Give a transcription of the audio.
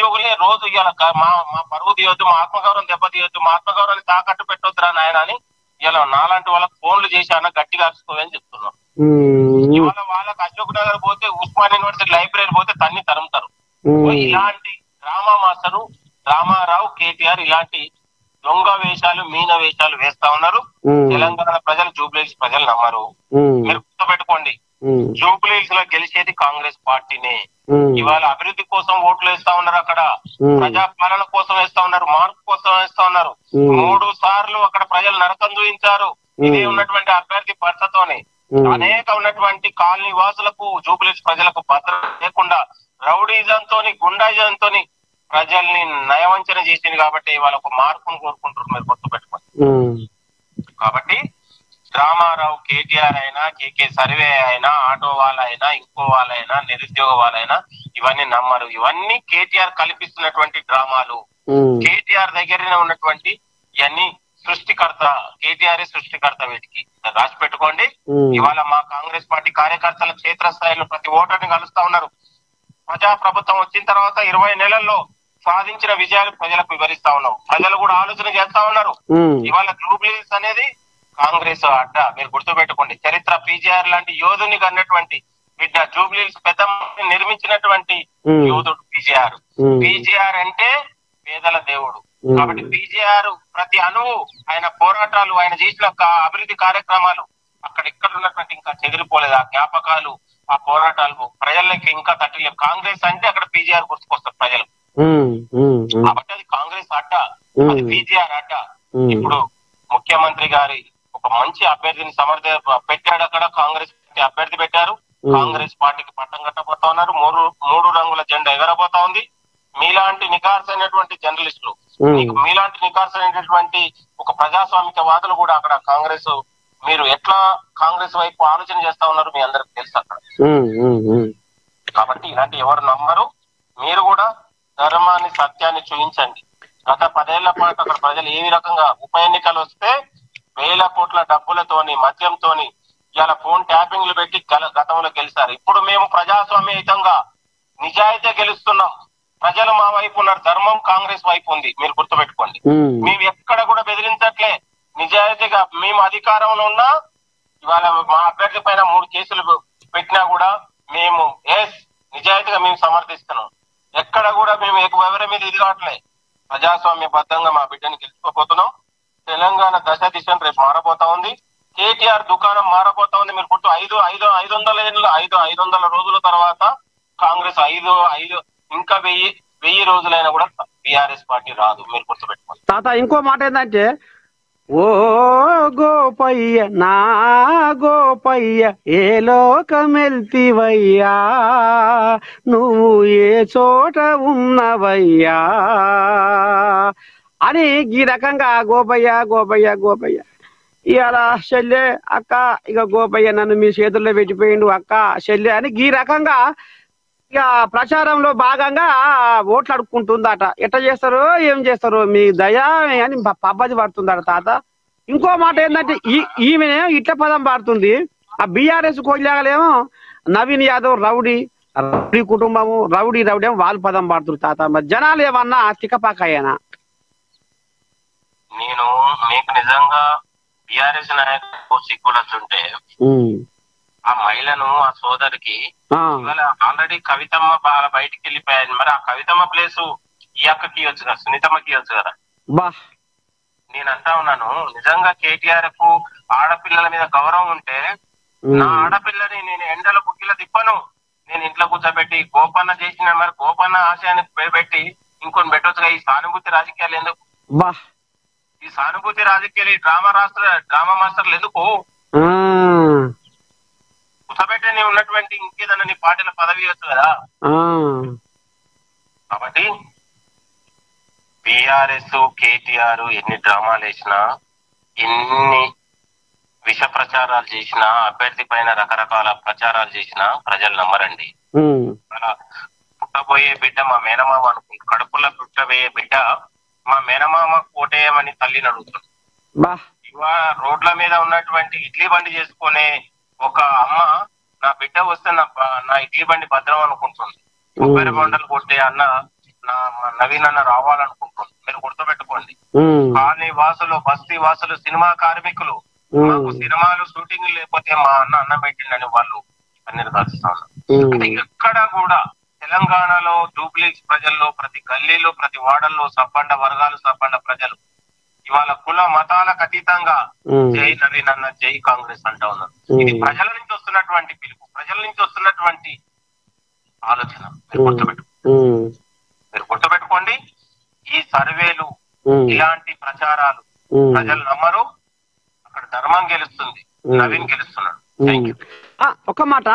నిరుద్యోగులే రోజు ఇవాళ మా మా పరువు తీయొద్దు, మా ఆత్మగౌరవం దెబ్బతీయొద్దు, మా ఆత్మగౌరవాన్ని తాకట్టు పెట్టొద్దురా నాయన అని ఇలా నాలాంటి వాళ్ళకి ఫోన్లు చేసి అన్న గట్టిగా అరుచుకోవని చెప్తున్నాం. ఇవాళ వాళ్ళకి అశోక్ నగర్ పోతే, ఉస్మాన్ యూనివర్సిటీ లైబ్రరీ పోతే తన్ని తరుముతారు. ఇలాంటి డ్రామా మాస్టరు రామారావు, కేటీఆర్ ఇలాంటి దొంగ వేషాలు, మీన వేషాలు వేస్తా ఉన్నారు. తెలంగాణ ప్రజలు, జూబ్లీహిల్స్ ప్రజలు నమ్మరు. మీరు గుర్తుపెట్టుకోండి, జూబ్లీహిల్స్ లో గెలిచేది కాంగ్రెస్ పార్టీనే. ఇవాళ అభివృద్ధి కోసం ఓట్లు వేస్తా ఉన్నారు, అక్కడ ప్రజాపాలన కోసం వేస్తా ఉన్నారు, మార్పు కోసం వేస్తా ఉన్నారు. 3 సార్లు అక్కడ ప్రజలు నరకం చూపించారు ఇదే ఉన్నటువంటి అభ్యర్థి భర్తతోనే. అనేక ఉన్నటువంటి కాలనీ వాసులకు, జూబ్లీహిల్స్ ప్రజలకు భద్రత లేకుండా రౌడీజంతో, గుండాయిజంతో ప్రజల్ని నయవంచన చేసింది. కాబట్టి ఇవాళ ఒక మార్పును కోరుకుంటారు, మీరు గుర్తుపెట్టుకోండి. కాబట్టి రామారావు, కేటీఆర్ అయినా, కేకే సర్వే అయినా, ఆటో వాళ్ళైనా, ఇంకో వాళ్ళైనా, నిరుద్యోగ వాళ్ళైనా ఇవన్నీ నమ్మరు. ఇవన్నీ కేటీఆర్ కల్పిస్తున్నటువంటి డ్రామాలు. కేటీఆర్ దగ్గరనే ఉన్నటువంటి ఇవన్నీ సృష్టికర్త, కేటీఆర్ సృష్టికర్త. వీటికి రాసి పెట్టుకోండి. ఇవాళ మా కాంగ్రెస్ పార్టీ కార్యకర్తల క్షేత్రస్థాయిలో ప్రతి ఓటర్ని కలుస్తా ఉన్నారు. ప్రజా ప్రభుత్వం వచ్చిన తర్వాత 20 నెలల్లో సాధించిన విజయాలు ప్రజలకు వివరిస్తా ఉన్నాం. ప్రజలు కూడా ఆలోచన చేస్తా ఉన్నారు. ఇవాళ జూబ్లీహిల్స్ అనేది కాంగ్రెస్ అడ్డ, మీరు గుర్తుపెట్టుకోండి. చరిత్ర పీజీఆర్ లాంటి యోధుని కన్నటువంటి బిడ్డ, జూబ్లీహిల్స్ పెద్ద నిర్మించినటువంటి యోధుడు పీజీఆర్. పీజీఆర్ అంటే పేదల దేవుడు. కాబట్టి పీజీఆర్ ప్రతి అణువు, ఆయన పోరాటాలు, ఆయన చేసిన అభివృద్ధి కార్యక్రమాలు అక్కడ ఇక్కడ ఉన్నటువంటి ఇంకా చెదిరిపోలేదు. ఆ జ్ఞాపకాలు, ఆ పోరాటాలు ప్రజలకి ఇంకా తట్టలేవు. కాంగ్రెస్ అంటే అక్కడ పీజీఆర్ గుర్తుకొస్తారు ప్రజలు. కాబట్టి అది కాంగ్రెస్ అడ్డ, అది పీజీఆర్ అడ్డ. ఇప్పుడు ముఖ్యమంత్రి గారి ఒక మంచి అభ్యర్థిని పెట్టాడు. అక్కడ కాంగ్రెస్ అభ్యర్థి పెట్టారు. కాంగ్రెస్ పార్టీకి పట్టం కట్టబోతా ఉన్నారు. 3 రంగుల జెండా ఎగరబోతా ఉంది. మీలాంటి నికార్సైనటువంటి జర్నలిస్టులు, మీలాంటి నికార్సైనటువంటి ఒక ప్రజాస్వామిక వాదులు కూడా అక్కడ కాంగ్రెస్, మీరు ఎట్లా కాంగ్రెస్ వైపు ఆలోచన చేస్తా ఉన్నారు మీ అందరికి తెలుసు అక్కడ. కాబట్టి ఇలాంటి ఎవరు నమ్మరు. మీరు కూడా ధర్మాన్ని, సత్యాన్ని చూపించండి. గత 10 ఏళ్ల పాటు అక్కడ ప్రజలు ఏ రకంగా ఉప ఎన్నికలు వస్తే వేల కోట్ల డబ్బులతోని, మద్యంతోని ఇలా ఫోన్ ట్యాపింగ్లు పెట్టి గతంలో గెలిచారు. ఇప్పుడు మేము ప్రజాస్వామ్యయుతంగా నిజాయితీ గెలుస్తున్నాం. ప్రజలు మా వైపు ఉన్నారు. ధర్మం కాంగ్రెస్ వైపు ఉంది, మీరు గుర్తుపెట్టుకోండి. మేము ఎక్కడ కూడా బెదిరించట్లే. నిజాయితీగా మేము అధికారంలో ఉన్నా, ఇవాళ మా అభ్యర్థి పైన 3 కేసులు పెట్టినా కూడా మేము నిజాయితీగా మేము సమర్థిస్తున్నాం. ఎక్కడ కూడా మేము ఎవరి మీద ఇది కావట్లే. ప్రజాస్వామ్య బద్దంగా మా బిడ్డని గెలుచుకోబోతున్నాం. తెలంగాణ దశ దిశను రేపు మారబోతా ఉంది. కేటీఆర్ దుకాణం మారబోతా ఉంది. మీరు గుర్తు 500 రోజుల తర్వాత కాంగ్రెస్ 5 ఇంకా 1000 రోజులైనా కూడా టీఆర్ఎస్ పార్టీ రాదు, మీరు గుర్తుపెట్టుకోండి. తాత ఇంకో మాట ఏంటంటే, ఓ గోపయ్య నా గోపయ్య ఏ లోకమెల్తివయ్యా, నువ్వు ఏ చోట ఉన్నవయ్యా అని ఈ రకంగా గోపయ్య గోపయ్య గోపయ్య. ఇవాళ చెల్లె, అక్క, ఇక గోపయ్య నన్ను మీ చేతుల్లో పెట్టిపోయిండు అక్క, చెల్లె అని ఈ రకంగా ఇక ప్రచారంలో భాగంగా ఓట్లు అడుక్కుంటుందట. ఎట్లా చేస్తారు, ఏం చేస్తారు, మీ దయా అని పబ్బది పడుతుందట తాత. ఇంకో మాట ఏంటంటే, ఈమెనేమో ఇట్ల పదం పాడుతుంది. ఆ బీఆర్ఎస్ కోళ్ళేమో నవీన్ యాదవ్ రౌడీ కుటుంబము, రౌడీ ఏమో వాళ్ళు పదం పాడుతుంది తాత. మరి జనాలు ఏమన్నా తిక్కపాకయ్యానా? నేను మీకు నిజంగా బీఆర్ఎస్ నాయకులు సిగ్గులొచ్చుంటే ఆ మహిళను, ఆ సోదరికి ఇవాళ ఆల్రెడీ కవితమ్మ బయటికి వెళ్ళిపోయాయి. మరి ఆ కవితమ్మ ప్లేసు ఈ అక్కకి ఇవ్వచ్చు కదా, సునీతమ్మకి ఇవ్వచ్చు కదా. నేను అంటా ఉన్నాను, నిజంగా కేటీఆర్ కు ఆడపిల్లల మీద గౌరవం ఉంటే నా ఆడపిల్లని నేను ఎండల బుక్కిల తిప్పను. నేను ఇంట్లో కూర్చోబెట్టి గోపన్న చేసిన మరి గోపన్న ఆశయానికి పెట్టి ఇంకొని పెట్టొచ్చుగా. ఈ సానుభూతి రాజకీయాలు ఎందుకు? ఈ సానుభూతి రాజకీయాలు, ఈ డ్రామా మాస్టర్లు ఎందుకు? కూర్చోబెట్టి ఉన్నటువంటి ఇంకేదన్నా నీ పార్టీల పదవి ఇవ్వచ్చు కదా. కాబట్టి బీఆర్ఎస్, కేటీఆర్ ఎన్ని డ్రామాలు వేసినా, ఎన్ని విష ప్రచారాలు చేసినా, అభ్యర్థి పైన రకరకాల ప్రచారాలు చేసినా ప్రజలు నమ్మరండి. అలా పుట్టబోయే బిడ్డ మా మేనమామ అనుకుంటు, కడుపులో పుట్టబోయే బిడ్డ మా మేనమామ కోటేయమని తల్లిని అడుగుతుంది. ఇవాళ రోడ్ల మీద ఉన్నటువంటి ఇడ్లీ బండి చేసుకునే ఒక అమ్మ నా బిడ్డ వస్తే నా ఇడ్లీ బండి భద్రం అనుకుంటుంది. కొబ్బరి బొండలు కొట్టే అన్న నవీన్ అన్న రావాలనుకుంటున్నాం. మీరు గుర్తుపెట్టుకోండి, కాలనీ వాసులు, బస్తీ వాసులు, సినిమా కార్మికులు, మాకు సినిమాలు షూటింగ్ లేకపోతే మా అన్నం పెట్టిండని వాళ్ళు అన్ని రాస్తాను. అంటే ఎక్కడ కూడా తెలంగాణలో జూబ్లీస్ ప్రజల్లో, ప్రతి గల్లీలో, ప్రతి వాడల్లో సబ్బండ వర్గాలు, సబ్బండ ప్రజలు ఇవాళ కుల మతాలకు అతీతంగా జై నవీన్ అన్న, జై కాంగ్రెస్ అంటా ఉన్నారు. ఇది ప్రజల నుంచి వస్తున్నటువంటి పిలుపు, ప్రజల నుంచి వస్తున్నటువంటి ఆలోచన. మీరు గుర్తుపెట్టుకోండి, ఈ సర్వేలు, ఇలాంటి ప్రచారాలు ప్రజలు నమ్మరు. అక్కడ ధర్మం గెలుస్తుంది, నవీన్ గెలుస్తున్నాడు. ఒక మాట